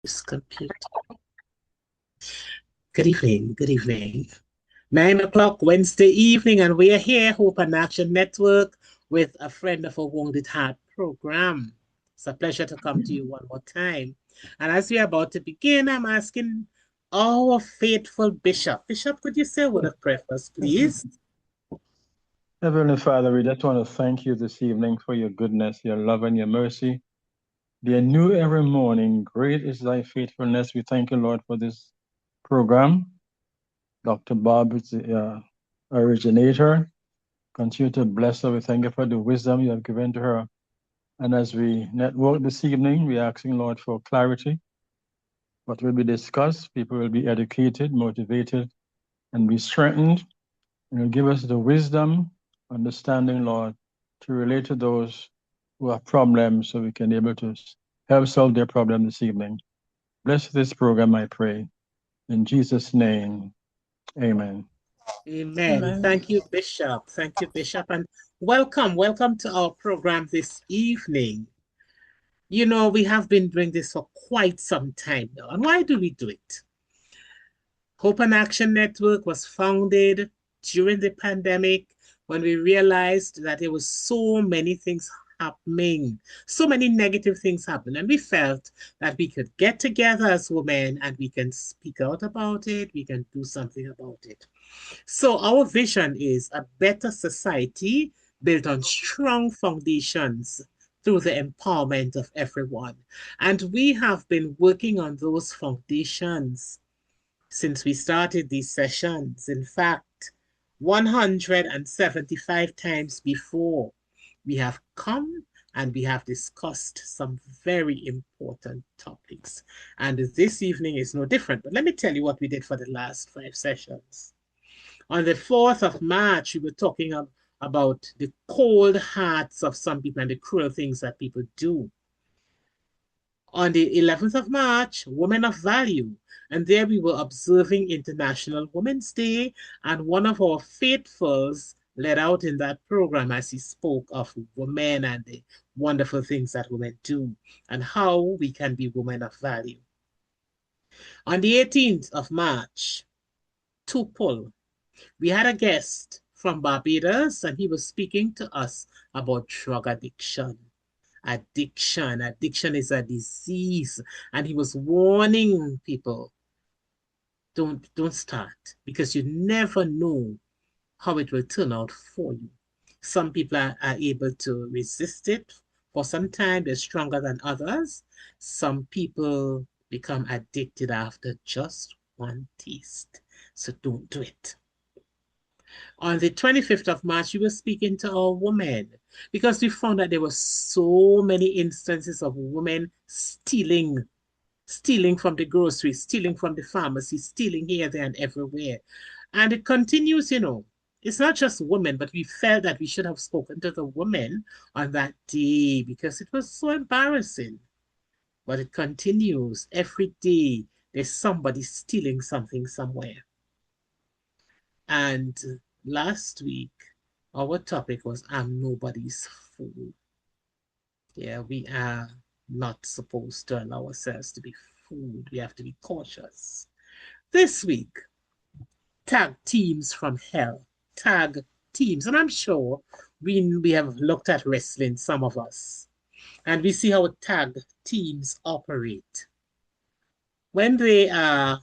This computer. Good evening. Good evening. 9 o'clock Wednesday evening, and we are here, Hope and Action Network, with a friend of a Wounded Heart program. It's a pleasure to come to you one more time. And as we are about to begin, I'm asking our faithful Bishop. Bishop, could you say a word of prayer first, please? Heavenly Father, we just want to thank you this evening for your goodness, your love, and your mercy. They are new every morning. Great is thy faithfulness. We thank you, Lord, for this program. Dr. Bob is the originator. Continue to bless her. We thank you for the wisdom you have given to her. And as we network this evening, we are asking, Lord, for clarity. What will be discussed, people will be educated, motivated, and be strengthened. And you'll give us the wisdom, understanding, Lord, to relate to those who have problems so we can be able to help solve their problem this evening. Bless this program, I pray. In Jesus' name, amen. Amen. Amen. Thank you, Bishop. Thank you, Bishop. And welcome to our program this evening. You know, we have been doing this for quite some time now. And why do we do it? Hope and Action Network was founded during the pandemic when we realized that there was so many things happening, so many negative things happening. And we felt that we could get together as women and we can speak out about it, we can do something about it. So our vision is a better society built on strong foundations through the empowerment of everyone. And we have been working on those foundations since we started these sessions. In fact, 175 times before, we have come and we have discussed some very important topics. And this evening is no different. But let me tell you what we did for the last 5 sessions. On the 4th of March, we were talking about the cold hearts of some people and the cruel things that people do. On the 11th of March, Women of Value. And there we were observing International Women's Day. And one of our faithfuls led out in that program as he spoke of women and the wonderful things that women do and how we can be women of value. On the 18th of March, Tupul, we had a guest from Barbados, and he was speaking to us about drug addiction. Addiction is a disease, and he was warning people, don't start, because you never know how it will turn out for you. Some people are able to resist it for some time. They're stronger than others. Some people become addicted after just one taste. So don't do it. On the 25th of March, we were speaking to our women because we found that there were so many instances of women stealing from the grocery, stealing from the pharmacy, stealing here, there, and everywhere. And it continues, you know. It's not just women, but we felt that we should have spoken to the women on that day because it was so embarrassing. But it continues. Every day, there's somebody stealing something somewhere. And last week, our topic was I'm nobody's fool. Yeah, we are not supposed to allow ourselves to be fooled. We have to be cautious. This week, tag teams from hell. Tag teams. And I'm sure we have looked at wrestling, some of us, and we see how tag teams operate. When they are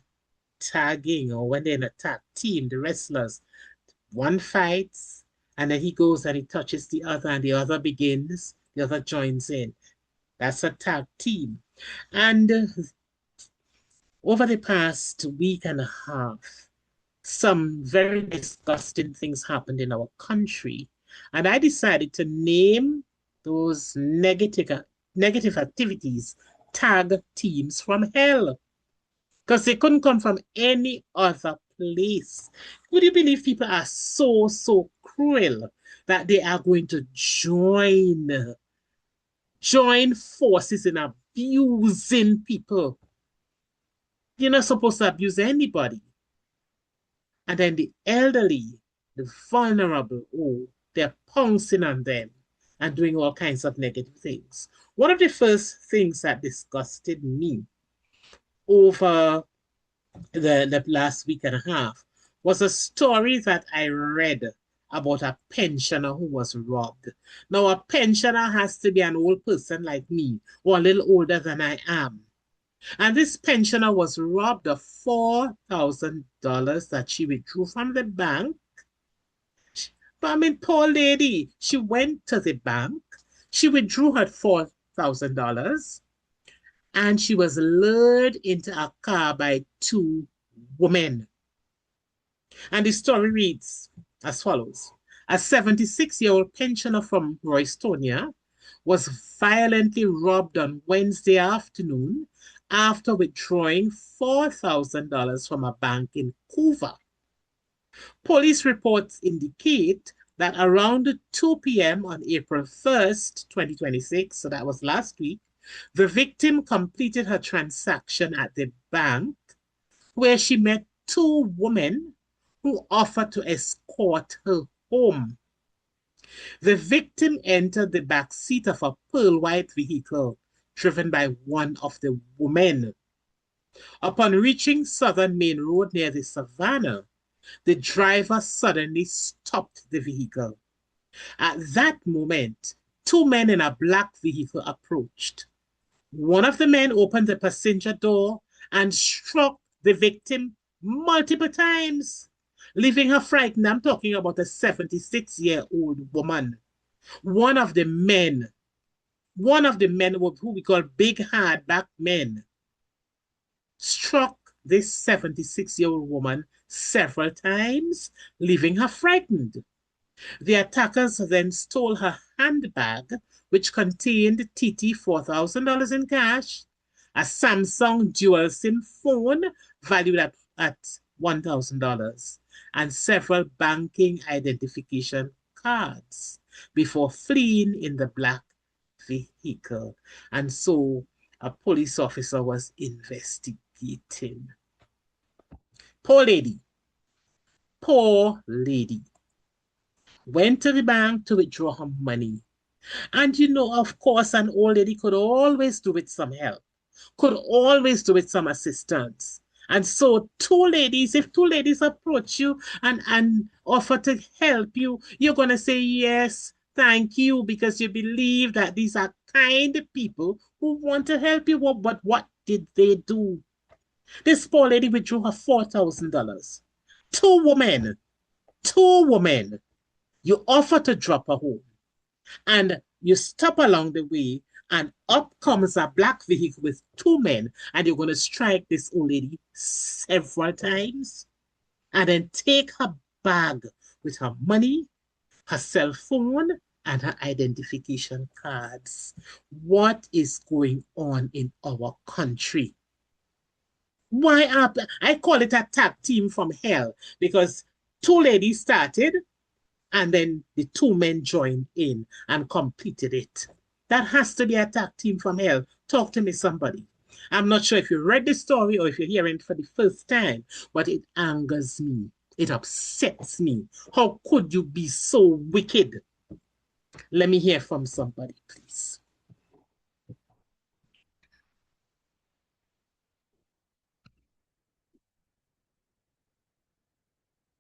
tagging or when they're in a tag team, the wrestlers, one fights and then he goes and he touches the other and the other begins, the other joins in. That's a tag team. And over the past week and a half, some very disgusting things happened in our country. And I decided to name those negative activities tag teams from hell, because they couldn't come from any other place. Would you believe people are so cruel that they are going to join forces in abusing people? You're not supposed to abuse anybody. And then the elderly, the vulnerable, oh, they're pouncing on them and doing all kinds of negative things. One of the first things that disgusted me over the last week and a half was a story that I read about a pensioner who was robbed. Now, a pensioner has to be an old person like me or a little older than I am. And this pensioner was robbed of $4,000 that she withdrew from the bank. But I mean, poor lady, she went to the bank, she withdrew her $4,000, and she was lured into a car by two women. And the story reads as follows. A 76-year-old pensioner from Roystonia was violently robbed on Wednesday afternoon after withdrawing $4,000 from a bank in Couva. Police reports indicate that around 2 p.m. on April 1st, 2026, so that was last week, the victim completed her transaction at the bank where she met two women who offered to escort her home. The victim entered the back seat of a pearl white vehicle driven by one of the women. Upon reaching Southern Main Road near the Savannah, the driver suddenly stopped the vehicle. At that moment, two men in a black vehicle approached. One of the men opened the passenger door and struck the victim multiple times, leaving her frightened. I'm talking about a 76-year-old woman. One of the men who we call big hard back men, struck this 76-year-old woman several times, leaving her frightened. The attackers then stole her handbag, which contained TT $4,000 in cash, a Samsung dual SIM phone valued at $1,000, and several banking identification cards before fleeing in the black vehicle. And so a police officer was investigating. Poor lady went to the bank to withdraw her money. And of course, an old lady could always do with some help, could always do with some assistance. And so if two ladies approach you and offer to help you, you're going to say, yes, thank you, because you believe that these are kind people who want to help you. But what did they do? This poor lady withdrew her $4,000. Two women. You offer to drop her home, and you stop along the way, and up comes a black vehicle with two men, and you're going to strike this old lady several times, and then take her bag with her money, her cell phone, and her identification cards. What is going on in our country? I call it a tag team from hell, because two ladies started, and then the two men joined in and completed it. That has to be a tag team from hell. Talk to me, somebody. I'm not sure if you read the story or if you're hearing it for the first time, but it angers me. It upsets me. How could you be so wicked? Let me hear from somebody, please.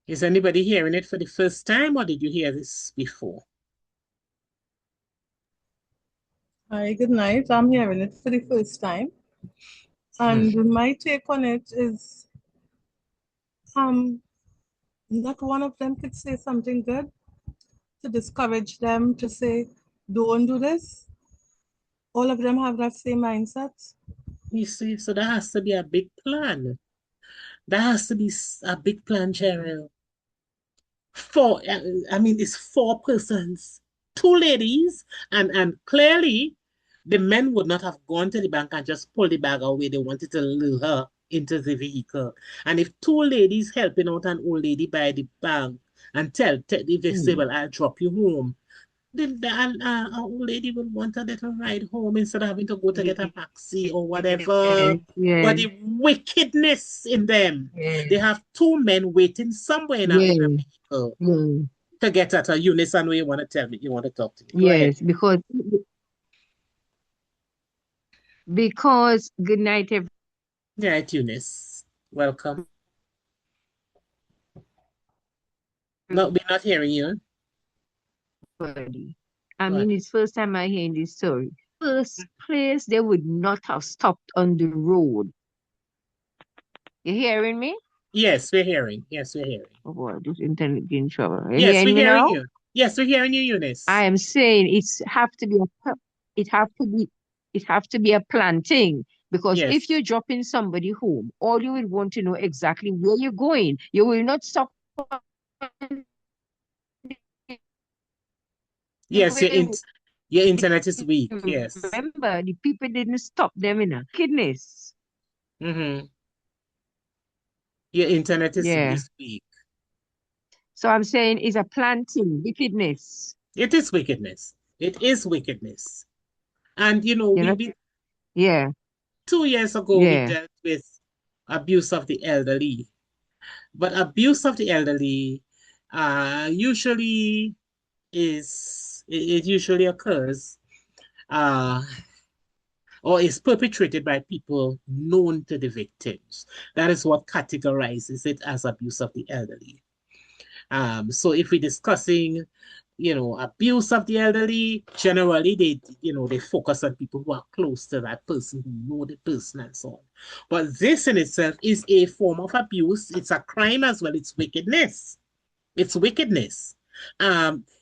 Is anybody hearing it for the first time, or did you hear this before? Hi, good night. I'm hearing it for the first time. And my take on it is, not one of them could say something good to discourage them, to say, don't do this. All of them have that same mindset. You see, so there has to be a big plan. There has to be a big plan, Cheryl. It's four persons, two ladies, and clearly the men would not have gone to the bank and just pulled the bag away. They wanted to lure her into the vehicle. And if two ladies helping out an old lady by the bank and if they say, well, I'll drop you home, then the old lady will want a little ride home instead of having to go to get a taxi or whatever. But the wickedness in them, they have two men waiting somewhere in a vehicle to get at a unison where you want to tell me, you want to talk to me. Go ahead. Because good night, everyone. Yeah, Eunice. Welcome. No, we're not hearing you. Everybody. I What? mean, it's first time I hear this story. First place, they would not have stopped on the road. You hearing me? Yes, we're hearing. Yes, we're hearing. Oh boy, this internet in trouble. You Yes, hearing we're me hearing now? you. Yes, we're hearing you, I Eunice. am saying it have to be it have to be a planting because if Yes. you're dropping somebody home, all you will want to know exactly where you're going. You will not stop on the Yes, way. your internet is weak. Yes. Remember, the people didn't stop them in a kidneys. Mm-hmm. Your internet Yeah. is weak. So I'm saying it's a planting, wickedness. It is wickedness. It is wickedness. And you know, You know? we Yeah, 2 years ago we yeah. dealt with abuse of the elderly. But abuse of the elderly usually it usually occurs uh or is perpetrated by people known to the victims. That is what categorizes it as abuse of the elderly. So if we're discussing, abuse of the elderly, generally they focus on people who are close to that person, who know the person and so on. But this in itself is a form of abuse. It's a crime as well. It's wickedness. It's wickedness.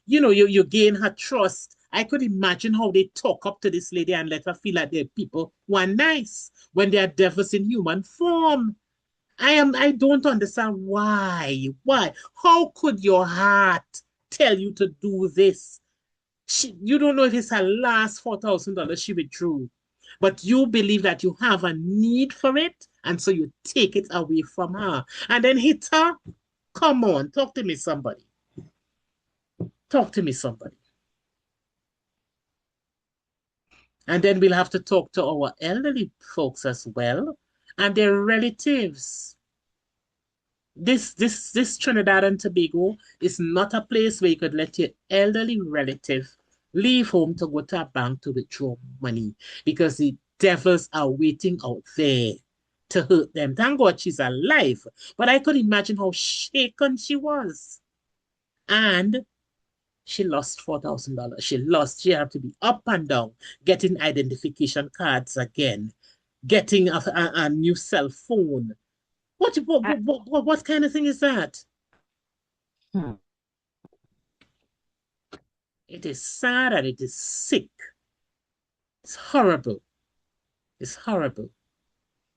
You gain her trust. I could imagine how they talk up to this lady and let her feel like they're people who are nice when they are devils in human form. I don't understand why. Why? How could your heart tell you to do this? You don't know if it's her last $4,000 she withdrew, but you believe that you have a need for it, and so you take it away from her and then hit her. Come on, talk to me, somebody. Talk to me, somebody. And then we'll have to talk to our elderly folks as well and their relatives. This Trinidad and Tobago is not a place where you could let your elderly relative leave home to go to a bank to withdraw money because the devils are waiting out there to hurt them. Thank God she's alive. But I could imagine how shaken she was. And she lost $4,000. She had to be up and down, getting identification cards again, getting a new cell phone. I, What kind of thing is that? hmm, It is sad and it is sick. It's horrible. It's horrible.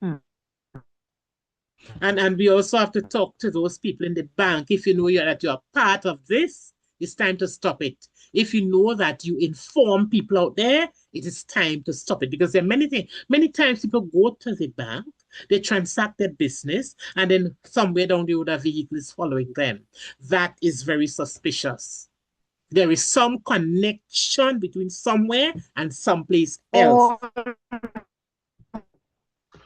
hmm. And we also have to talk to those people in the bank. If you know that you're part of this, it's time to stop it. If you know that you inform people out there, it is time to stop it because there are many things. Many times people go to the bank, they transact their business, and then somewhere down the road, a vehicle is following them. That is very suspicious. There is some connection between somewhere and someplace else.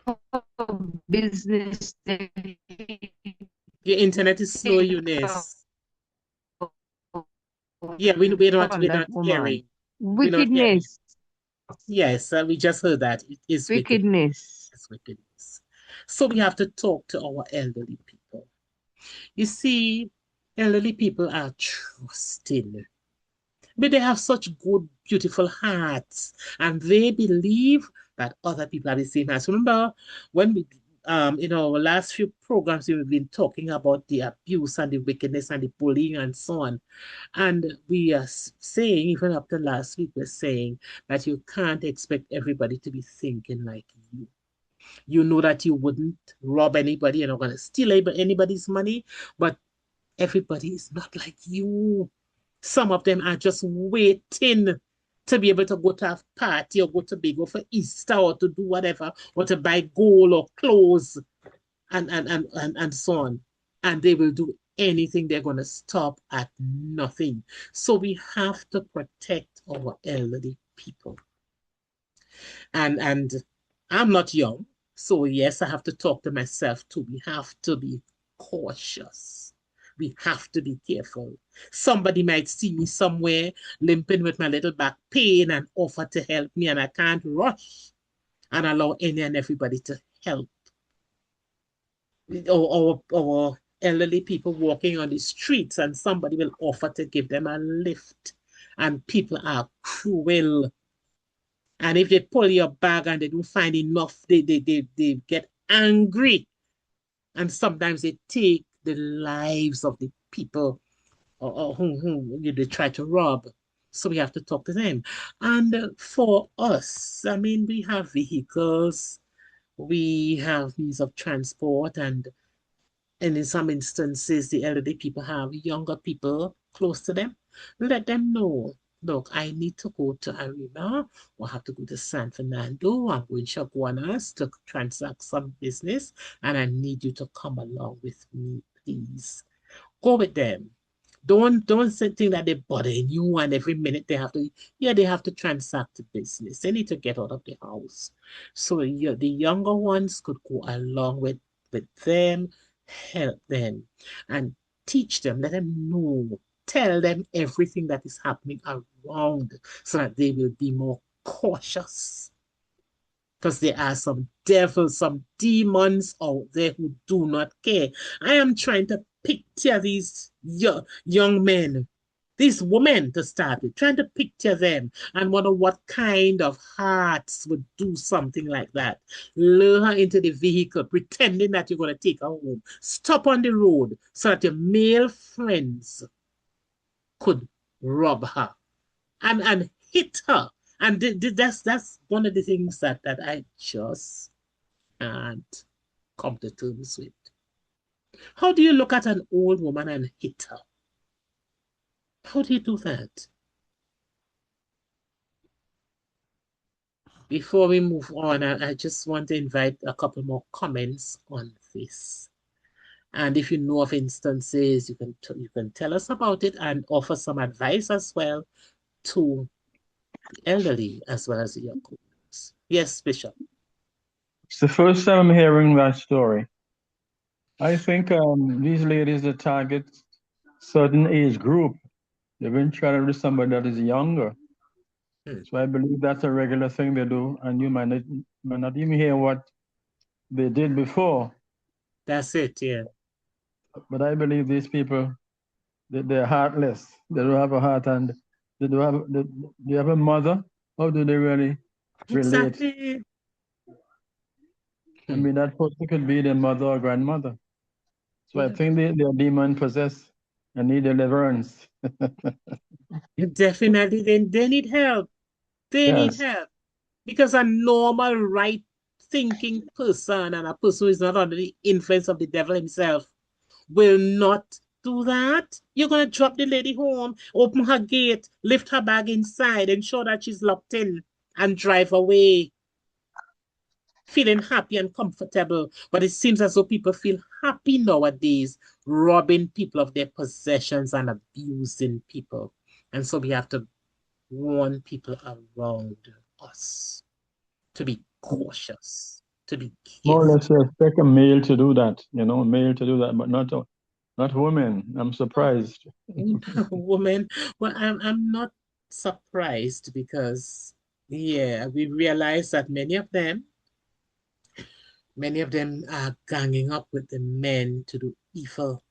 All business they Your internet is slow, take Eunice. Yeah, we're from that not woman. hearing. We're not hearing. Wickedness, Yes, we just heard that. It is wicked. wickedness. It's wickedness. So we have to talk to our elderly people. You see, elderly people are trusting, but they have such good, beautiful hearts, and they believe that other people are the same as. Remember when we, in our last few programs, we've been talking about the abuse and the wickedness and the bullying and so on. And we are saying, even up to last week, we're saying that you can't expect everybody to be thinking like you. You know that you wouldn't rob anybody, you're not going to steal anybody's money, but everybody is not like you. Some of them are just waiting to be able to go to a party or go to Bigo for Easter or to do whatever, or to buy gold or clothes and so on. And they will do anything. They're going to stop at nothing. So we have to protect our elderly people. And I'm not young, so yes, I have to talk to myself too. We have to be cautious. We have to be careful. Somebody might see me somewhere limping with my little back pain and offer to help me, and I can't rush and allow any and everybody to help. Our elderly people walking on the streets, and somebody will offer to give them a lift, and people are cruel. And if they pull your bag and they don't find enough, they get angry. And sometimes they take the lives of the people or whom they try to rob. So we have to talk to them. And for us, I mean, we have vehicles, we have means of transport, and in some instances, the elderly people have younger people close to them. Let them know, look, I need to go to Arima or have to go to San Fernando. I'm going to Chaguanas to transact some business, and I need you to come along with me, please. Go with them. Don't think that they're bothering you and every minute they have to transact the business. They need to get out of the house. So the younger ones could go along with them, help them, and teach them, let them know, tell them everything that is happening around so that they will be more cautious. Because there are some devils, some demons out there who do not care. I am trying to picture these young men, these women to start with, trying to picture them and wonder what kind of hearts would do something like that. Lure her into the vehicle, pretending that you're going to take her home. Stop on the road so that your male friends could rob her and hit her. And that's one of the things that I just can't come to terms with. How do you look at an old woman and hit her? How do you do that? Before we move on, I just want to invite a couple more comments on this. And if you know of instances, you can tell us about it and offer some advice as well to elderly as well as the young couples. Yes, Bishop. It's the first time I'm hearing that story. I think these ladies that target certain age group, they've been trying to reach somebody that is younger. So I believe that's a regular thing they do, and you might not even hear what they did before. That's it, yeah. But I believe these people, they're heartless. They don't have a heart, and they have a mother. How do they really relate? Exactly. I mean, that person could be their mother or grandmother. So I think they're demon possessed and need deliverance. Definitely, they need help. They need Yes. help. Because a normal, right thinking person and a person who is not under the influence of the devil himself will not do that. You're going to drop the lady home, open her gate, lift her bag inside, ensure that she's locked in, and drive away, feeling happy and comfortable. But it seems as though people feel happy nowadays, robbing people of their possessions and abusing people. And so we have to warn people around us to be cautious, to be More or careful. less, you expect a male to do that, male to do that, but not women. I'm surprised. Women, well, I'm not surprised because, yeah, we realize that many of them are ganging up with the men to do evil,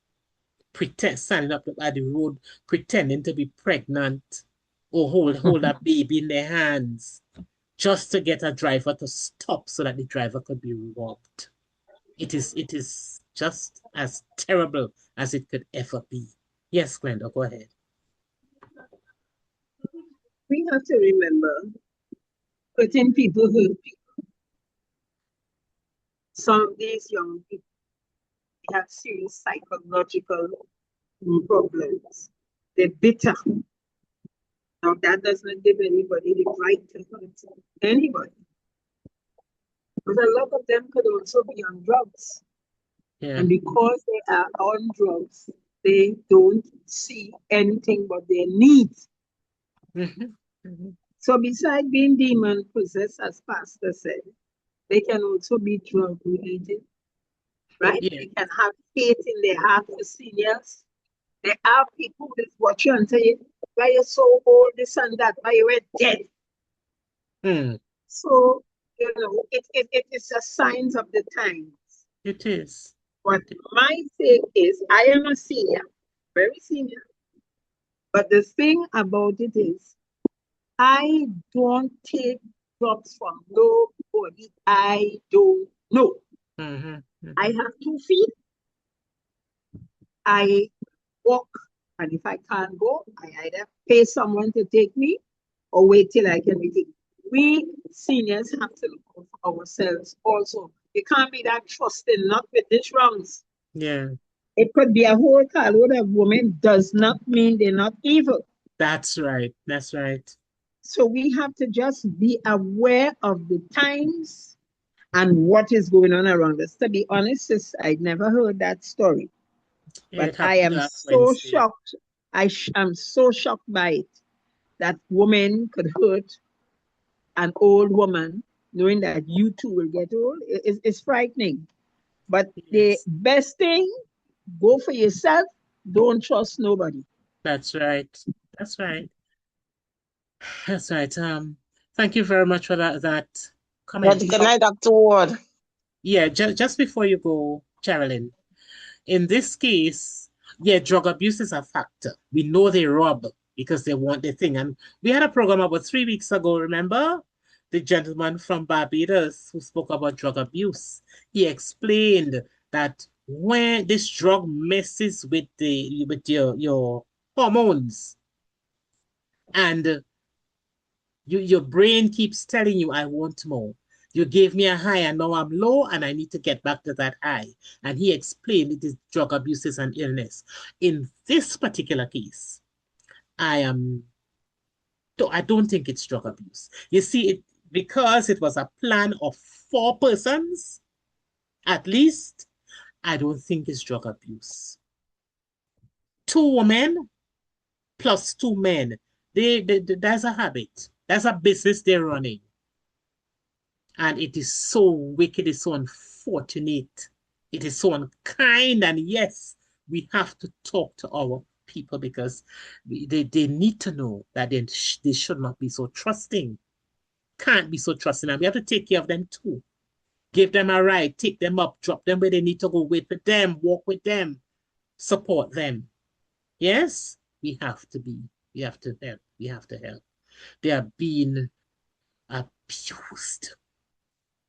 standing up at the road, pretending to be pregnant or hold a baby in their hands just to get a driver to stop so that the driver could be robbed. It is just as terrible as it could ever be. Yes, Glenda, go ahead. We have to remember, certain people hurt people. Some of these young people have serious psychological problems. They're bitter. Now, that does not give anybody the right to hurt anybody. But a lot of them could also be on drugs. Yeah. And because they are on drugs, they don't see anything but their needs. So besides being demon possessed, as Pastor said, they can also be drug related, right? Yeah. They can have hate in their heart for seniors. There are people who just watch you and say, why you're so old, this and that, why you were dead. So, it is just signs of the times. It is. But my take is, I am a senior, very senior. But the thing about it is, I don't take drugs from nobody I don't know. I have 2 feet. I walk, and if I can't go, I either pay someone to take me or wait till I can be taken. We seniors have to look out for ourselves also. You can't be that trusting, not with these wrongs. Yeah, It could be a whole carload of women, does not mean they're not evil. that's right. That's right. So we have to just be aware of the times and what is going on around us. To be honest, sis, I'd never heard that story. Yeah, But it I happened am last so Wednesday. shocked. I'm so shocked by it that women could hurt an old woman knowing that you too will get old. It's frightening. But the Yes, best thing, go for yourself. Don't trust nobody. that's right. That's right. That's right. Thank you very much for that comment. Good night, Dr. Ward. Yeah, just before you go, Carolyn, in this case, yeah, drug abuse is a factor. We know they rob because they want the thing. And we had a program about 3 weeks ago, remember? The gentleman from Barbados who spoke about drug abuse. He explained that when this drug messes with your hormones and your brain keeps telling you, I want more. You gave me a high and now I'm low and I need to get back to that high. And he explained it is drug abuse is an illness. In this particular case, I don't think it's drug abuse. You see, because it was a plan of 4 persons, at least, I don't think it's drug abuse. 2 women plus 2 men. That's a habit. That's a business they're running. And it is so wicked, it's so unfortunate, it is so unkind. And yes, we have to talk to our people because they need to know that they should not be so trusting. Can't be so trusting. And we have to take care of them too. Give them a ride, take them up, drop them where they need to go, wait with them, walk with them, support them. Yes, we have to help. We have to help. They are being abused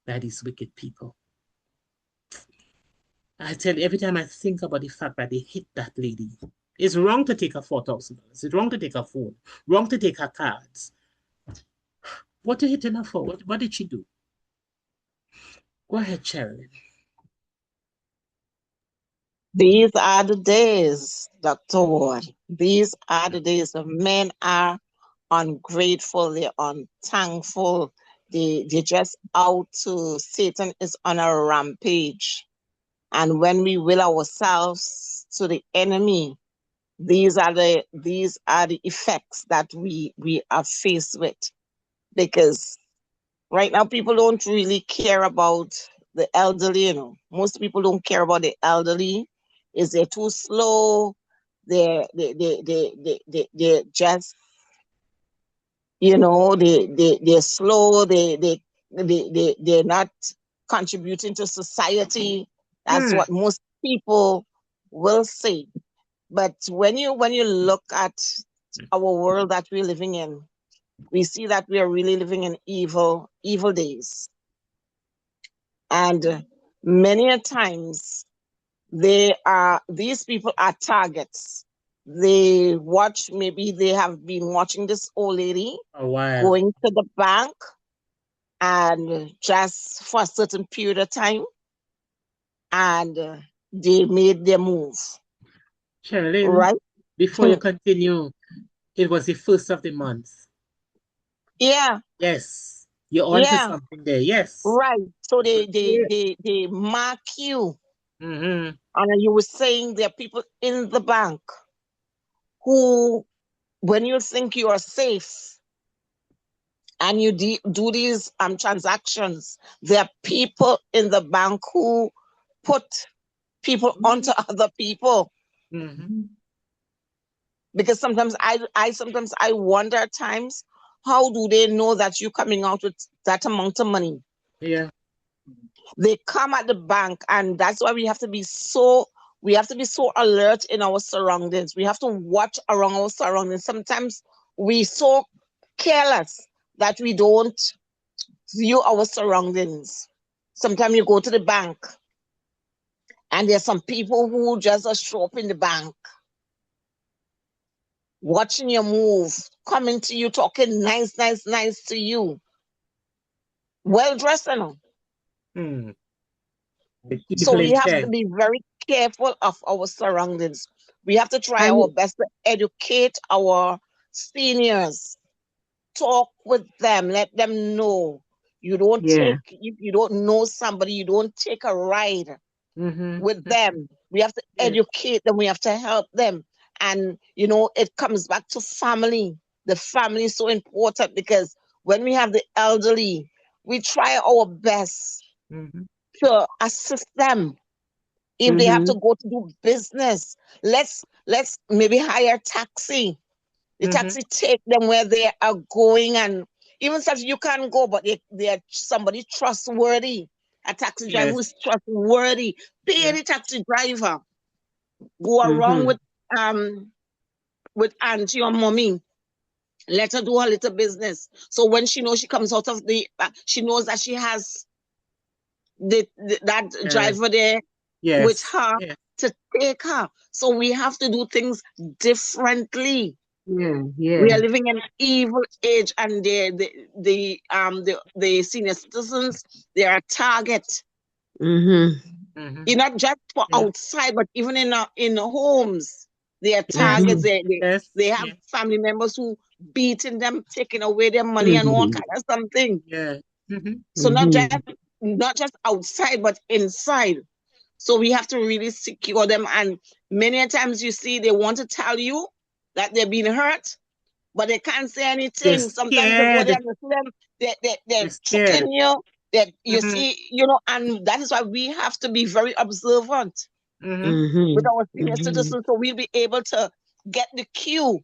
by these wicked people. I tell you, every time I think about the fact that they hit that lady, it's wrong to take her $4,000. It's wrong to take her phone, wrong to take her cards. What are you hitting her for? What did she do? Go ahead, Sharon. These are the days, Dr. Ward. These are the days. The men are ungrateful, they're unthankful, they're just out to, Satan is on a rampage. And when we will ourselves to the enemy, these are the effects that we are faced with. Because right now people don't really care about the elderly, you know. Most people don't care about the elderly. Is they're too slow, they're just, you know, they're slow, they're not contributing to society. That's what most people will say. But when you look at our world that we're living in, we see that we are really living in evil days. And many a times these people are targets. Maybe they have been watching this old lady going to the bank, and just for a certain period of time, and they made their move. Sherilyn, right? Before you continue, it was the 1st of the month. Yeah. Yes. You're on to something there. Yes. Right. So they mark you. Mm-hmm. And you were saying there are people in the bank who, when you think you are safe and you do these transactions, there are people in the bank who put people onto other people. Mm-hmm. Because sometimes I wonder at times, how do they know that you're coming out with that amount of money? Yeah. They come at the bank, and that's why we have to be so alert in our surroundings. We have to watch around our surroundings. Sometimes we so careless that we don't view our surroundings. Sometimes you go to the bank and there's some people who just show up in the bank, watching your move, coming to you, talking nice to you. Well dressed, you know. So we have to be very careful of our surroundings. We have to try our best to educate our seniors. Talk with them, let them know. You don't take, if you don't know somebody, you don't take a ride with them. We have to educate them, we have to help them. And, you know, it comes back to family. The family is so important, because when we have the elderly, we try our best to assist them. If they have to go to do business, let's maybe hire a taxi. The taxi take them where they are going, and even if you can't go, but they are somebody trustworthy. A taxi driver who's trustworthy. Pay the taxi driver. Go around with auntie or mommy. Let her do her little business. So when she knows she comes out of the, she knows that she has that driver there with her to take her. So we have to do things differently. We are living in an evil age, and the senior citizens, they are a target. Not just for outside, but even in the homes, they are targets. They have family members who beating them, taking away their money and all kind of something. So not just outside, but inside. So we have to really secure them. And many times you see they want to tell you that they're being hurt, but they can't say anything. Sometimes they go there and they're choking you. You see, you know, and that is why we have to be very observant with our senior citizens, so we'll be able to get the cue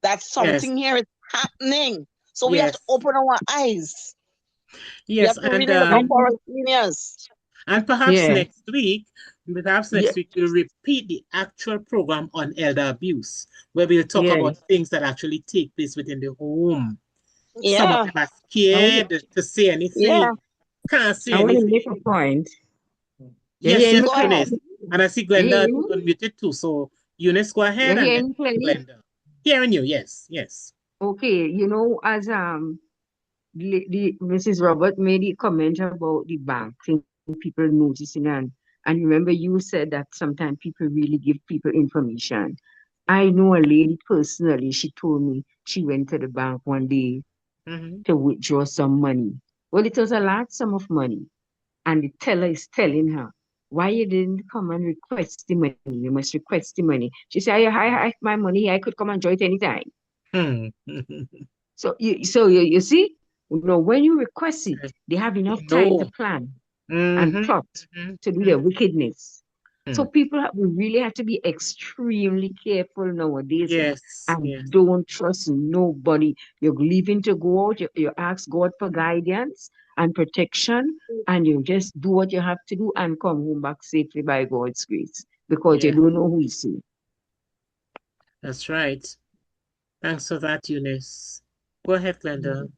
that something here is happening. So we have to open our eyes. We have to really look out for our seniors. And perhaps next week, we'll repeat the actual program on elder abuse, where we'll talk about things that actually take place within the home. Some of them are scared to say anything. Can't say anything. I want to make a point. Yes, Eunice. And I see Glenda unmuted too. So Eunice, go ahead. And Glenda. Hearing you, yes. Okay, you know, as Mrs. Robert made a comment about the bank thing, people noticing, and remember you said that sometimes people really give people information. I know a lady personally, she told me she went to the bank one day to withdraw some money. Well, it was a large sum of money, and the teller is telling her, why you didn't come and request the money? You must request the money. She said, I my money, I could come and draw it anytime. So you see, you know, when you request it, they have enough time to plan and plot to do their wickedness. So people we really have to be extremely careful nowadays. And don't trust nobody. You're leaving to go out, you ask God for guidance and protection, and you just do what you have to do and come home back safely by God's grace, because you don't know who you see. That's right. Thanks for that, Eunice. Go ahead, Glenda.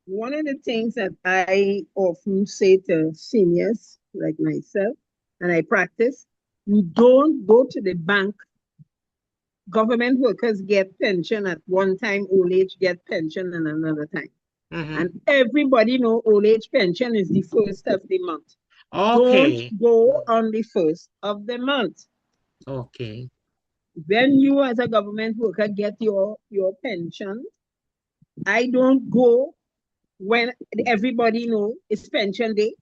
One of the things that I often say to seniors like myself, and I practice, you don't go to the bank. Government workers get pension at one time, old age get pension at another time. And everybody know old age pension is the first of the month. Okay. Don't go on the first of the month. Okay. When you as a government worker get your pension, I don't go when everybody know it's pension day.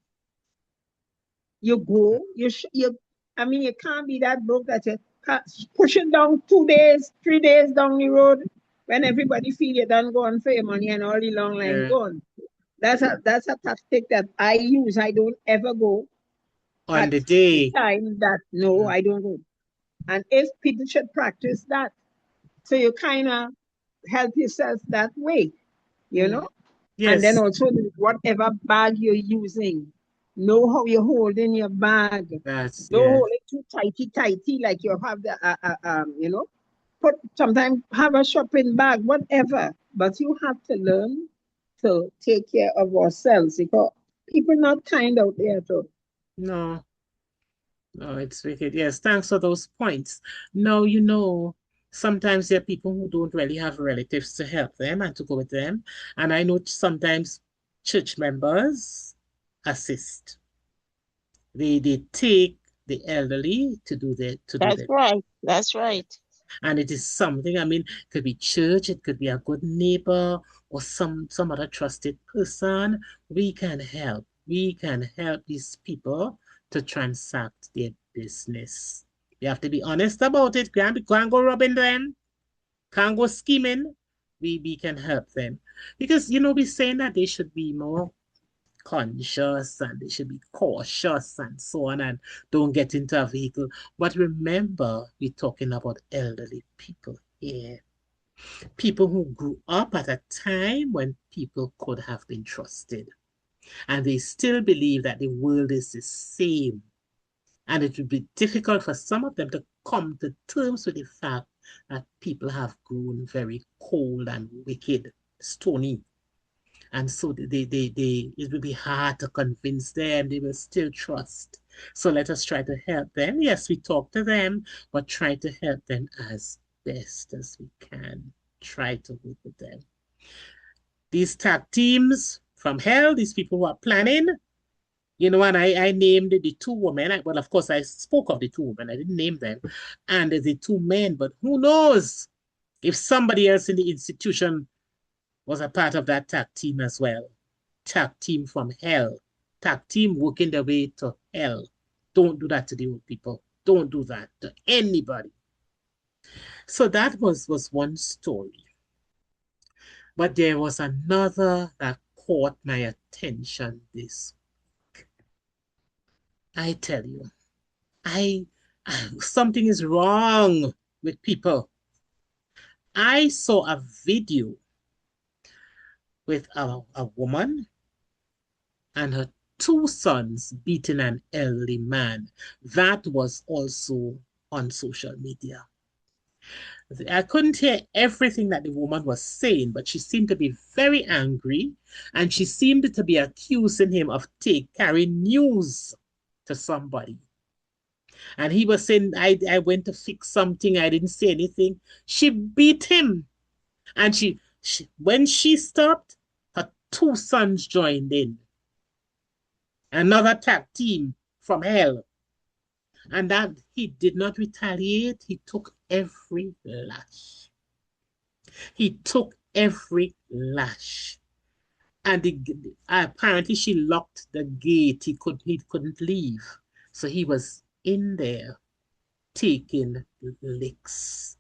You go, you can't be that broke that you push it down 2 days, 3 days down the road when everybody feel you done gone for your money and all the long line gone. That's a tactic that I use. I don't ever go on the day. Time that I don't go. And if people should practice that, so you kind of help yourself that way, you know? Yes. And then also whatever bag you're using, Know how you hold in your bag. That's, Don't yeah. hold it too tighty like you have the you know. Put sometimes have a shopping bag, whatever. But you have to learn to take care of ourselves because people not kind out there too. No, no, it's wicked. Yes, thanks for those points. No, you know, sometimes there are people who don't really have relatives to help them and to go with them. And I know sometimes church members assist. They take the elderly to do That's their, right. That's right. and it is something, I mean, it could be church, it could be a good neighbor or some other trusted person. We can help. We can help these people to transact their business. You have to be honest about it. Can't go robbing them. Can't go scheming. We can help them. Because, you know, we're saying that they should be more conscious and they should be cautious and so on and don't get into a vehicle. But remember, we're talking about elderly people here. People who grew up at a time when people could have been trusted. And they still believe that the world is the same. And it would be difficult for some of them to come to terms with the fact that people have grown very cold and wicked, stony. And so it will be hard to convince them. They will still trust. So let us try to help them. Yes, we talk to them, but try to help them as best as we can. Try to work with them. These tag teams from hell, these people who are planning, you know, and I named the two women. Well, of course, I spoke of the two women. I didn't name them. And the two men, but who knows if somebody else in the institution was a part of that tag team as well. Tag team from hell. Tag team working their way to hell. Don't do that to the old people. Don't do that to anybody. So that was one story. But there was another that caught my attention this week. I tell you, something is wrong with people. I saw a video with a woman and her two sons beating an elderly man. That was also on social media. I couldn't hear everything that the woman was saying, but she seemed to be very angry and she seemed to be accusing him of carrying news to somebody. And he was saying, I went to fix something, I didn't say anything. She beat him. And when she stopped, her two sons joined in. Another tag team from hell. And that he did not retaliate. He took every lash. He took every lash. And apparently she locked the gate. He couldn't leave. So he was in there taking licks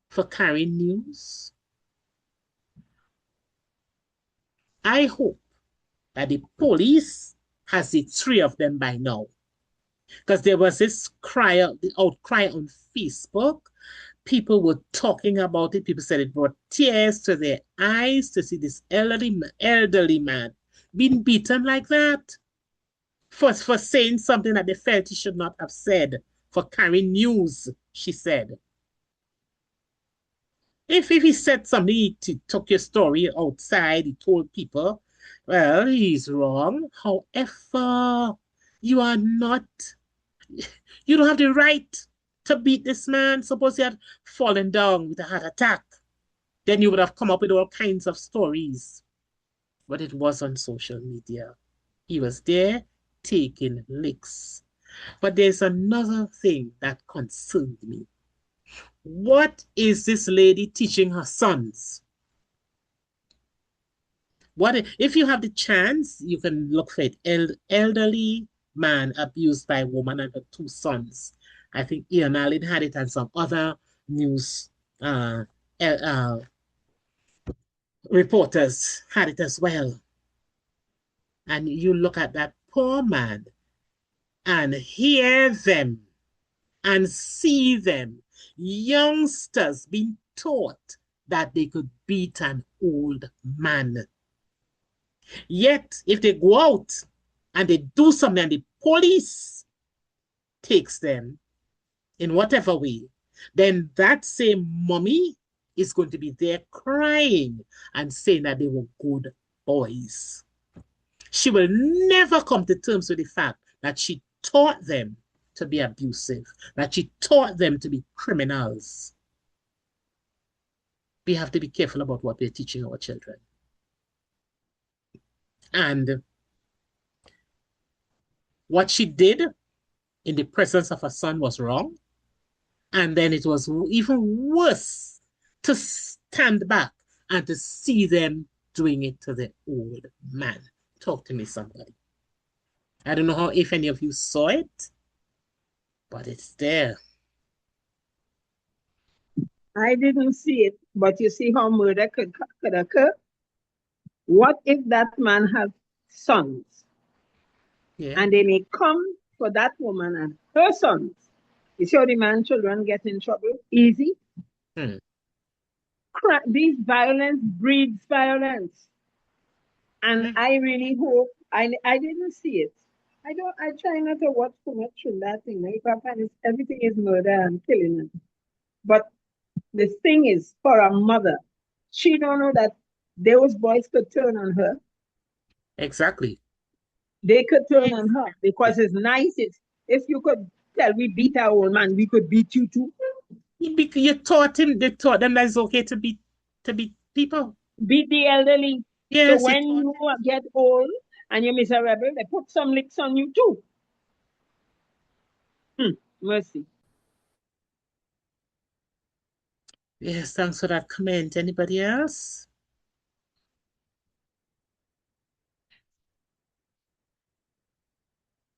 for carrying news. I hope that the police has the three of them by now. Because there was this outcry on Facebook. People were talking about it. People said it brought tears to their eyes to see this elderly man being beaten like that for saying something that they felt he should not have said, for carrying news, she said. If he said something, he took your story outside, he told people, well, he's wrong. However, you don't have the right to beat this man. Suppose he had fallen down with a heart attack. Then you would have come up with all kinds of stories. But it was on social media. He was there taking licks. But there's another thing that concerned me. What is this lady teaching her sons? If you have the chance, you can look for it. Elderly man abused by a woman and her two sons. I think Ian Allen had it and some other news reporters had it as well. And you look at that poor man and hear them and see them, youngsters being taught that they could beat an old man. Yet, if they go out and they do something and the police takes them in whatever way, then that same mommy is going to be there crying and saying that they were good boys. She will never come to terms with the fact that she taught them to be abusive, that she taught them to be criminals. We have to be careful about what we're teaching our children. And what she did in the presence of her son was wrong. And then it was even worse to stand back and to see them doing it to the old man. Talk to me, somebody. I don't know how if any of you saw it, but it's there. I didn't see it, but you see how murder could occur? What if that man has sons? Yeah. And they may come for that woman and her sons. You see how the man's children get in trouble? Easy. These violence breeds violence. And I really hope, I didn't see it. I try not to watch too much from that thing. If I find everything is murder and killing. But the thing is, for a mother, she don't know that those boys could turn on her. Exactly. They could turn on her because it's nice. If you could tell we beat our old man, we could beat you too. You taught him, they taught them that it's okay to beat people. Beat the elderly. Yes, so when you get old and you're miserable, they put some licks on you too. Mercy. Yes, thanks for that comment. Anybody else?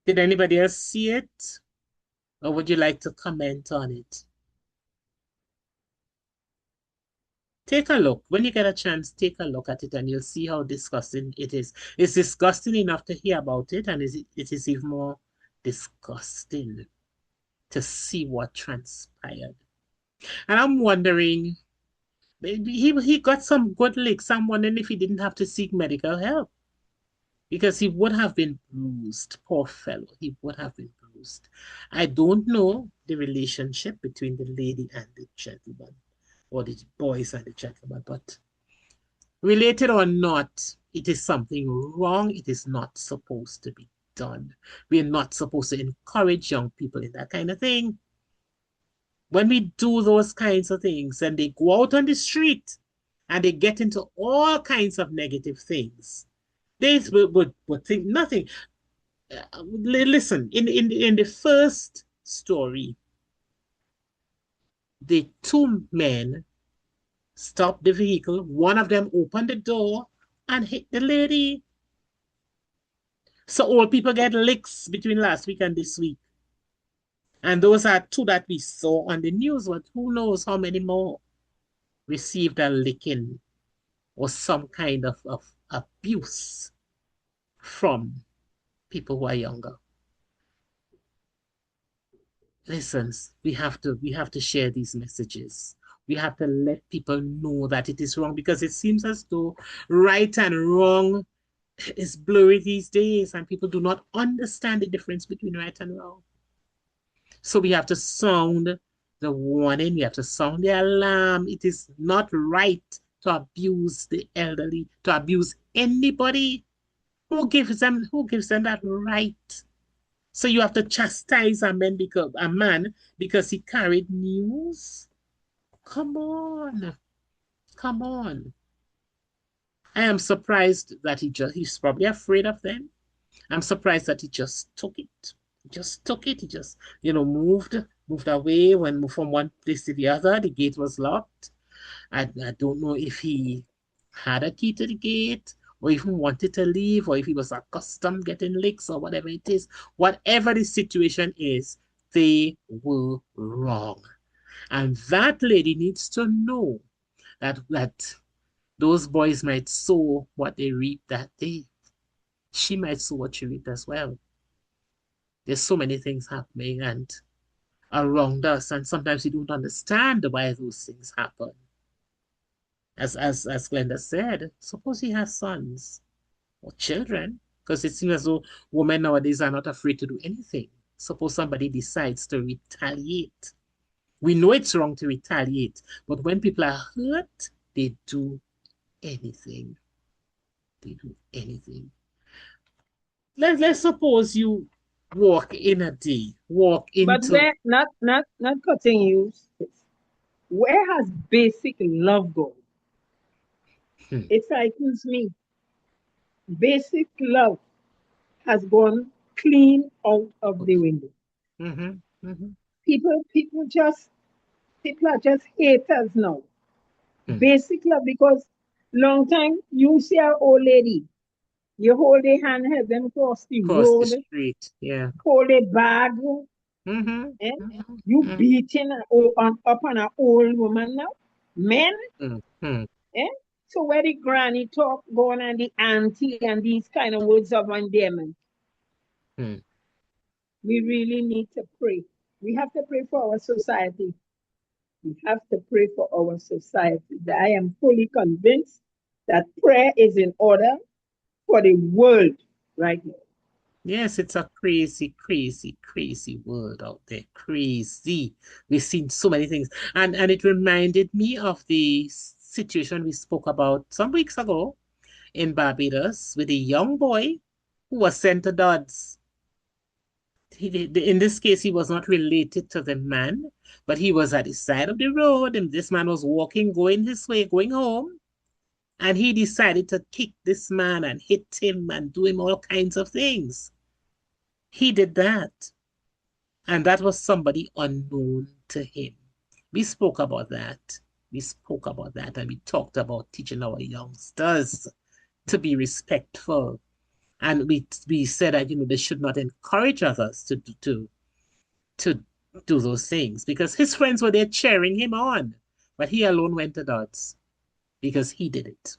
Did anybody else see it? Or would you like to comment on it? Take a look. When you get a chance, take a look at it and you'll see how disgusting it is. It's disgusting enough to hear about it, and it is even more disgusting to see what transpired. And I'm wondering, he got some good licks. I'm wondering if he didn't have to seek medical help, because he would have been bruised. Poor fellow, he would have been bruised. I don't know the relationship between the lady and the gentleman, or the boys and the gentleman, but related or not, it is something wrong. It is not supposed to be done. We are not supposed to encourage young people in that kind of thing. When we do those kinds of things and they go out on the street and they get into all kinds of negative things, they would think nothing. Listen, in the first story, the two men stopped the vehicle. One of them opened the door and hit the lady. So old people get licks between last week and this week. And those are two that we saw on the news, but who knows how many more received a licking or some kind of abuse from people who are younger. Listen, we have to share these messages. We have to let people know that it is wrong, because it seems as though right and wrong is blurry these days and people do not understand the difference between right and wrong. So we have to sound the warning, we have to sound the alarm. It is not right to abuse the elderly, to abuse anybody. Who gives them that right? So you have to chastise a man because he carried news? Come on. Come on. I am surprised that he's probably afraid of them. I'm surprised that he just took it. He just took it. He just, moved away from one place to the other. The gate was locked. I don't know if he had a key to the gate or even wanted to leave, or if he was accustomed getting licks or whatever it is. Whatever the situation is, they were wrong. And that lady needs to know that those boys might sow what they reap that day. She might sow what she reaped as well. There's so many things happening and around us, and sometimes we don't understand why those things happen. As Glenda said, suppose he has sons. or children, because it seems as though women nowadays are not afraid to do anything. Suppose somebody decides to retaliate. We know it's wrong to retaliate, but when people are hurt, they do anything. They do anything. Let's suppose you walk in a day, walk But into where, not cutting you, where has basic love gone? Hmm. It frightens me. Basic love has gone clean out of the window. Mm-hmm. Mm-hmm. People are just haters now. Hmm. Basic love, because long time you see an old lady, you hold a hand, help them cross the Across the road, street. Yeah. hold a bag, Mm-hmm. eh? Mm-hmm. You Mm-hmm. beating up on an old woman now. Men, Mm-hmm. eh? So where the granny talk going and the auntie and these kind of words of endearment, Hmm. we really need to pray. We have to pray for our society. We have to pray for our society. I am fully convinced that prayer is in order for the world right now. Yes, it's a crazy, crazy, crazy world out there. Crazy. We've seen so many things. And it reminded me of the situation we spoke about some weeks ago in Barbados with a young boy who was sent to Dodds. In this case, he was not related to the man, but he was at the side of the road, and this man was walking, going his way, going home. And he decided to kick this man and hit him and do him all kinds of things. He did that. And that was somebody unknown to him. We spoke about that. We spoke about that, and we talked about teaching our youngsters to be respectful. And we said that they should not encourage others to do those things because his friends were there cheering him on, but he alone went to Dodds because he did it.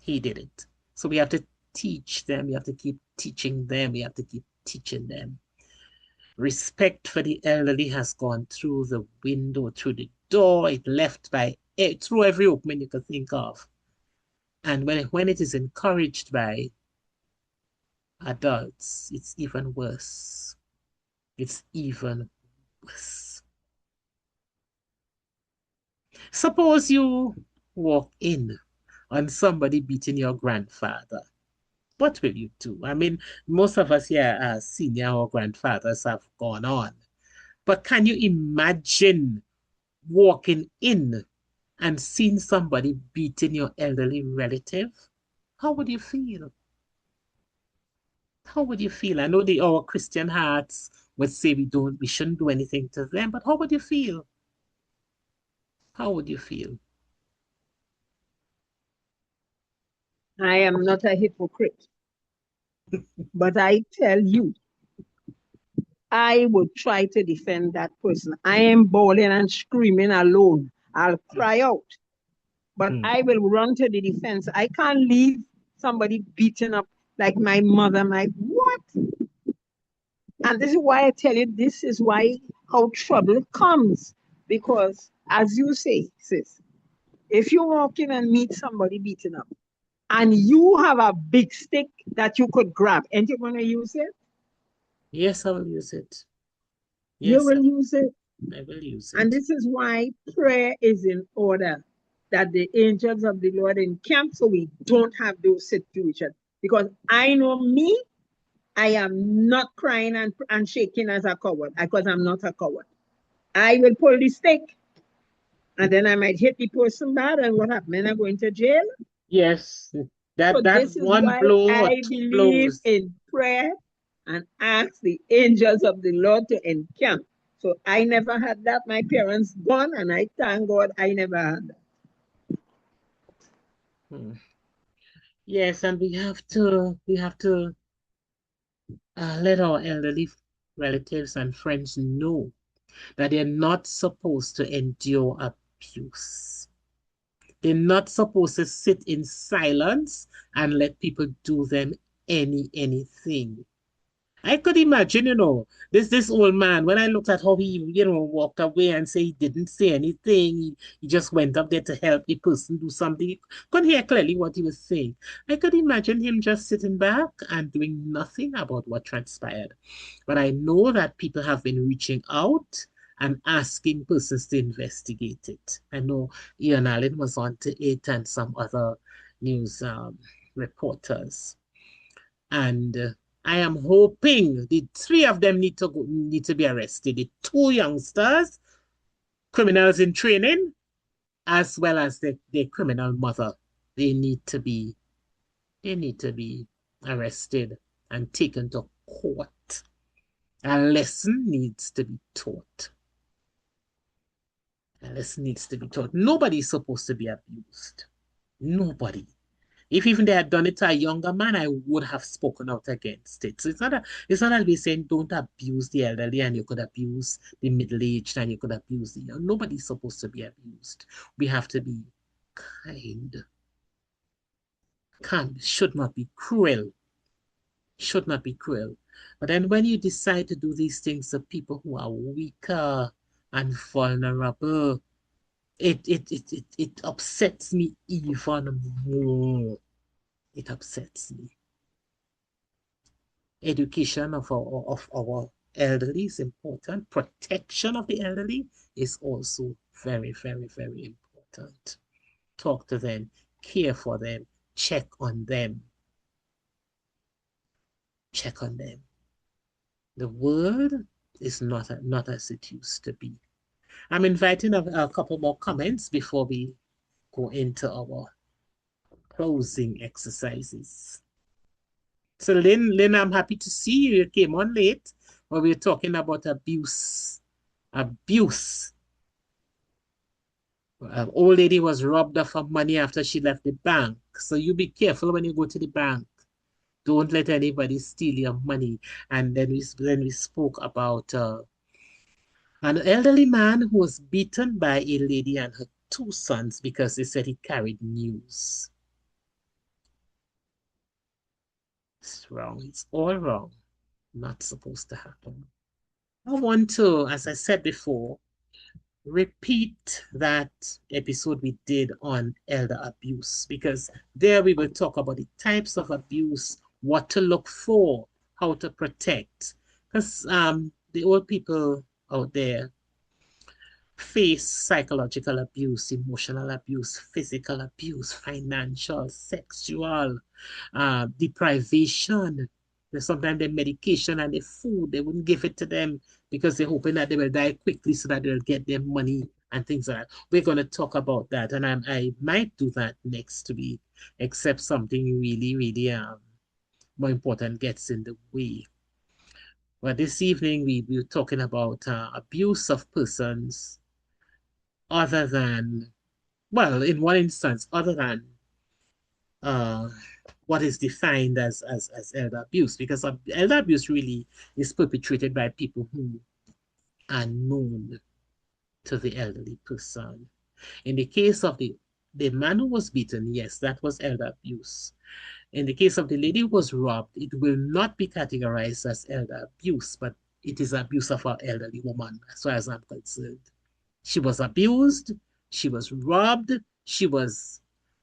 He did it. So we have to teach them. We have to keep teaching them. We have to keep teaching them. Respect for the elderly has gone through the window, through the door. It left by through every opening you can think of. And when it is encouraged by adults, it's even worse. It's even worse. Suppose you walk in on somebody beating your grandfather. What will you do? I mean, most of us here are senior or grandfathers have gone on. But can you imagine walking in and seeing somebody beating your elderly relative? How would you feel? How would you feel? I know our Christian hearts would say we shouldn't do anything to them, but how would you feel? How would you feel? I am not a hypocrite, but I tell you, I would try to defend that person. I am bawling and screaming alone. I'll cry out, but Hmm. I will run to the defense. I can't leave somebody beaten up like my mother. What? And this is why I tell you, this is why how trouble comes. Because as you say, sis, if you walk in and meet somebody beaten up, and you have a big stick that you could grab, and you're going to use it, Yes, I will use it. you Yes, will use it. I will use And it. this is why prayer is in order, that the angels of the Lord encamp so we don't have those situations. Because I know me, I am not crying and shaking as a coward, because I'm not a coward. I will pull the stick, and then I might hit the person bad, and what happened? Then I go into jail. Yes, So that this is one why blow or I two believe blows. in prayer and ask the angels of the Lord to encamp. So I never had that. My parents gone, and I thank God I never had that. Hmm. Yes, and we have to let our elderly relatives and friends know that they're not supposed to endure abuse. They're not supposed to sit in silence and let people do them anything. I could imagine, this old man, when I looked at how he, walked away and say he didn't say anything, he just went up there to help the person do something. You couldn't hear clearly what he was saying. I could imagine him just sitting back and doing nothing about what transpired. But I know that people have been reaching out and asking persons to investigate it. I know Ian Allen was on to it and some other news reporters. And I am hoping the three of them need to be arrested. The two youngsters, criminals in training, as well as the criminal mother. They need to be arrested and taken to court. A lesson needs to be taught. A lesson needs to be taught. Nobody's supposed to be abused. Nobody. If even they had done it to a younger man, I would have spoken out against it. So it's not that we're saying don't abuse the elderly and you could abuse the middle-aged and you could abuse the young. Nobody's supposed to be abused. We have to be kind. Should not be cruel. Should not be cruel. But then when you decide to do these things to people who are weaker and vulnerable, it upsets me even more. It upsets me. Education of our elderly is important. Protection of the elderly is also very, very, very important. Talk to them, care for them, check on them. Check on them. The world is not as it used to be. I'm inviting a couple more comments before we go into our closing exercises. So Lynn, I'm happy to see you. You came on late, but we're talking about abuse. Abuse. An old lady was robbed of her money after she left the bank. So you be careful when you go to the bank. Don't let anybody steal your money. And then we spoke about an elderly man who was beaten by a lady and her two sons because they said he carried news. It's wrong. It's all wrong. Not supposed to happen. I want to, as I said before, repeat that episode we did on elder abuse, because there we will talk about the types of abuse, what to look for, how to protect. Because the old people out there face psychological abuse, emotional abuse, physical abuse, financial, sexual, deprivation. Sometimes the medication and the food, they wouldn't give it to them because they're hoping that they will die quickly so that they'll get their money and things like that. We're going to talk about that, and I might do that next week, except something really, really more important gets in the way. But this evening, we're talking about abuse of persons other than, well, in one instance, other than what is defined as elder abuse, because elder abuse really is perpetrated by people who are known to the elderly person. In the case of the man who was beaten, yes, that was elder abuse. In the case of the lady who was robbed, it will not be categorized as elder abuse, but it is abuse of our elderly woman, as far as I'm concerned. She was abused, she was robbed,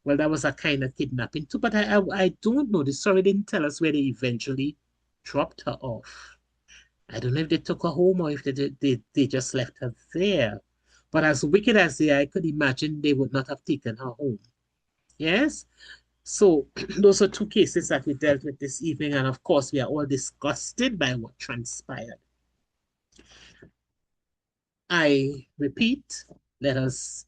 well, that was a kind of kidnapping too, but I don't know. The story didn't tell us where they eventually dropped her off. I don't know if they took her home or if they just left her there. But as wicked as they are, I could imagine they would not have taken her home. Yes? So those are two cases that we dealt with this evening, and of course we are all disgusted by what transpired. I repeat, let us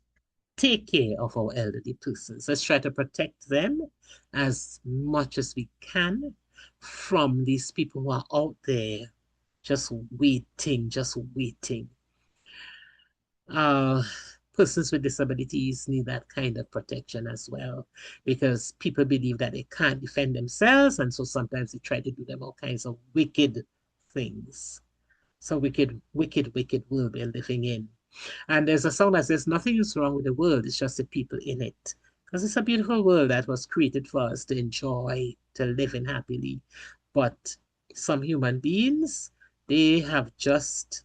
take care of our elderly persons. Let's try to protect them as much as we can from these people who are out there just waiting. Persons with disabilities need that kind of protection as well, because people believe that they can't defend themselves, and so sometimes they try to do them all kinds of wicked things. So wicked world we're living in. And there's a song that says nothing is wrong with the world, it's just the people in it. Because it's a beautiful world that was created for us to enjoy, to live in happily. But Some human beings, they have just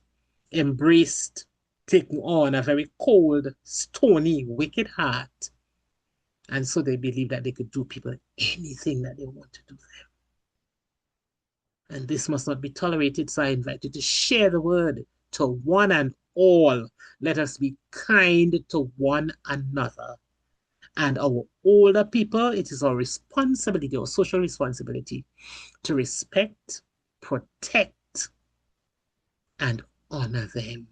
embraced taking on a very cold, stony, wicked heart. And so they believe that they could do people anything that they want to do them. And this must not be tolerated. So I invite you to share the word to one and all. Let us be kind to one another. And our older people, it is our responsibility, our social responsibility, to respect, protect, and honor them.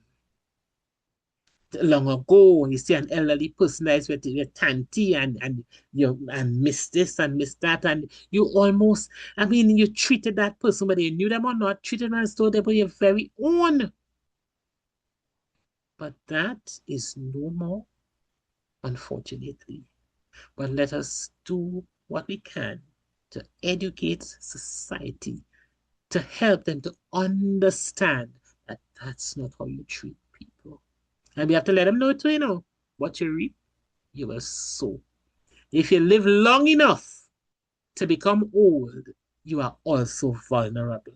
Long ago, you see an elderly person that is with your tanty and miss this and miss that, and you almost, I mean, you treated that person, whether you knew them or not, treated them as though they were your very own. But that is no more, unfortunately. But let us do what we can to educate society, to help them to understand that that's not how you treat people. And we have to let them know too, what you reap, you will sow. If you live long enough to become old, you are also vulnerable.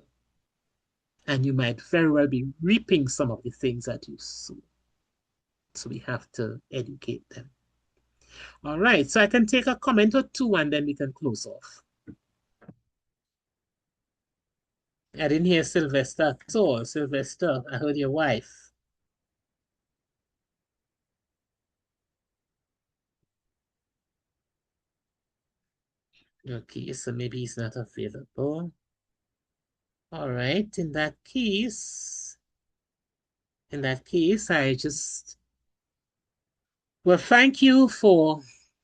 And you might very well be reaping some of the things that you sow. So we have to educate them. All right, so I can take a comment or two and then we can close off. I didn't hear Sylvester at all. Sylvester, I heard your wife. Okay, so maybe he's not available. All right, in that case, I just, well, thank you for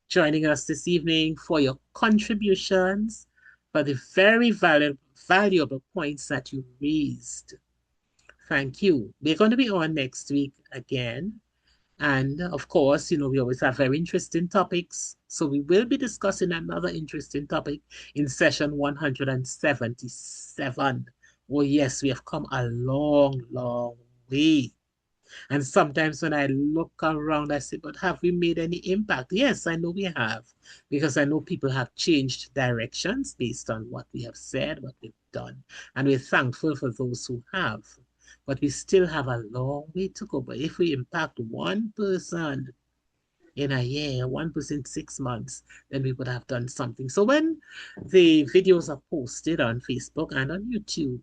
joining us this evening, for your contributions, for the very valuable points that you raised. Thank you. We're going to be on next week again. And of course, we always have very interesting topics. So we will be discussing another interesting topic in session 177. Oh, yes, we have come a long, long way. And sometimes when I look around, I say, but have we made any impact? Yes, I know we have, because I know people have changed directions based on what we have said, what we've done. And we're thankful for those who have. But we still have a long way to go. But if we impact one person in a year, 1 person in 6 months, then we would have done something. So when the videos are posted on Facebook and on YouTube,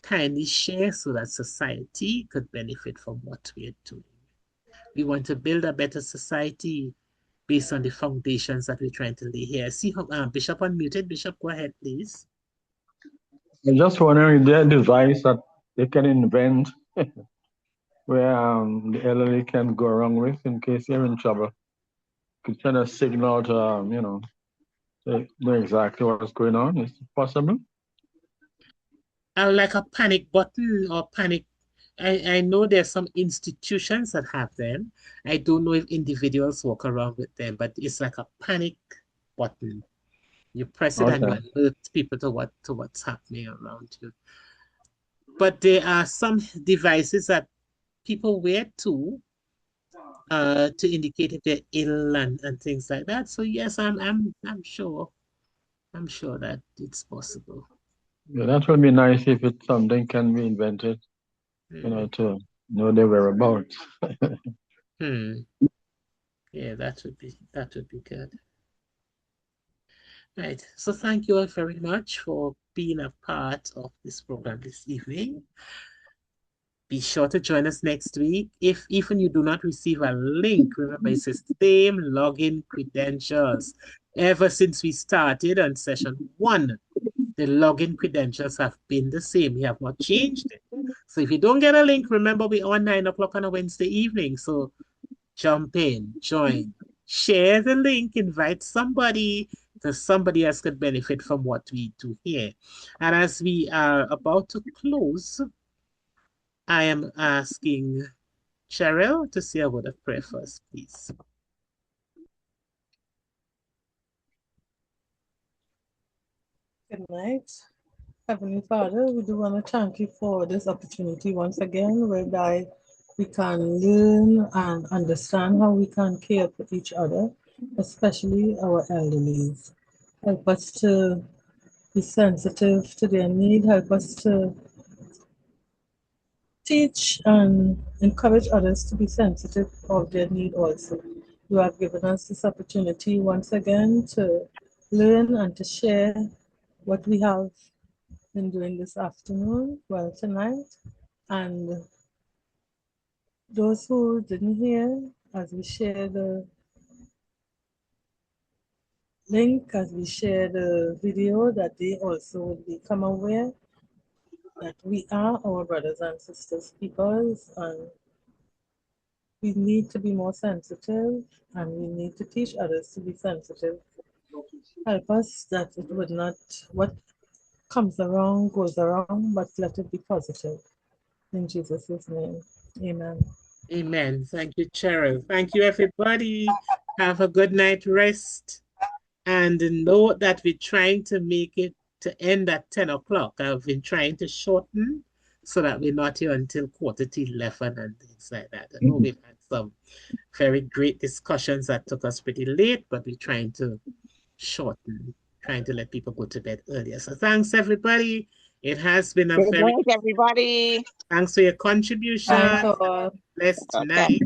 kindly share so that society could benefit from what we are doing. We want to build a better society based on the foundations that we're trying to lay here. See how Bishop unmuted. Bishop, go ahead, please. I'm just wondering if there are devices that they can invent where the elderly can go around with in case they're in trouble. Could send a signal to, they know exactly what's going on. Is it possible? Like a panic button or panic. I know there's some institutions that have them. I don't know if individuals walk around with them, but it's like a panic button. You press it and you alert people to what's happening around you. But there are some devices that people wear too, to indicate if they're ill and things like that. So yes, I'm sure that it's possible. Yeah, that would be nice if it's something can be invented, to know their whereabouts. Yeah, that would be good. Right. So thank you all very much for being a part of this program this evening. Be sure to join us next week. If even you do not receive a link, remember it's the same login credentials. Ever since we started on session 1, the login credentials have been the same. We have not changed it. So if you don't get a link, remember we're on 9 o'clock on a Wednesday evening. So jump in, join, share the link, invite somebody, so somebody else could benefit from what we do here. And as we are about to close, I am asking Cheryl to say a word of prayer first, please. Good night. Heavenly Father, we do want to thank you for this opportunity once again, whereby we can learn and understand how we can care for each other, especially our elderly. Help us to be sensitive to their need. Help us to teach and encourage others to be sensitive of their need also. You have given us this opportunity once again to learn and to share what we have been doing this afternoon, well, tonight. And those who didn't hear, as we share the link, as we share the video, that they also will become aware that we are our brothers and sisters keepers, and we need to be more sensitive, and we need to teach others to be sensitive. Help us that it would not, what comes around goes around, but let it be positive. In Jesus' name, amen. Amen. Thank you, Cheryl. Thank you, everybody. Have a good night rest. And note that we're trying to make it to end at 10 o'clock. I've been trying to shorten so that we're not here until 11:15 and things like that. I know we've had some very great discussions that took us pretty late, but we're trying to shorten, trying to let people go to bed earlier. So thanks, everybody. It has been a Good very, night, everybody. thanks for your contribution. Thanks all. Blessed Okay. night.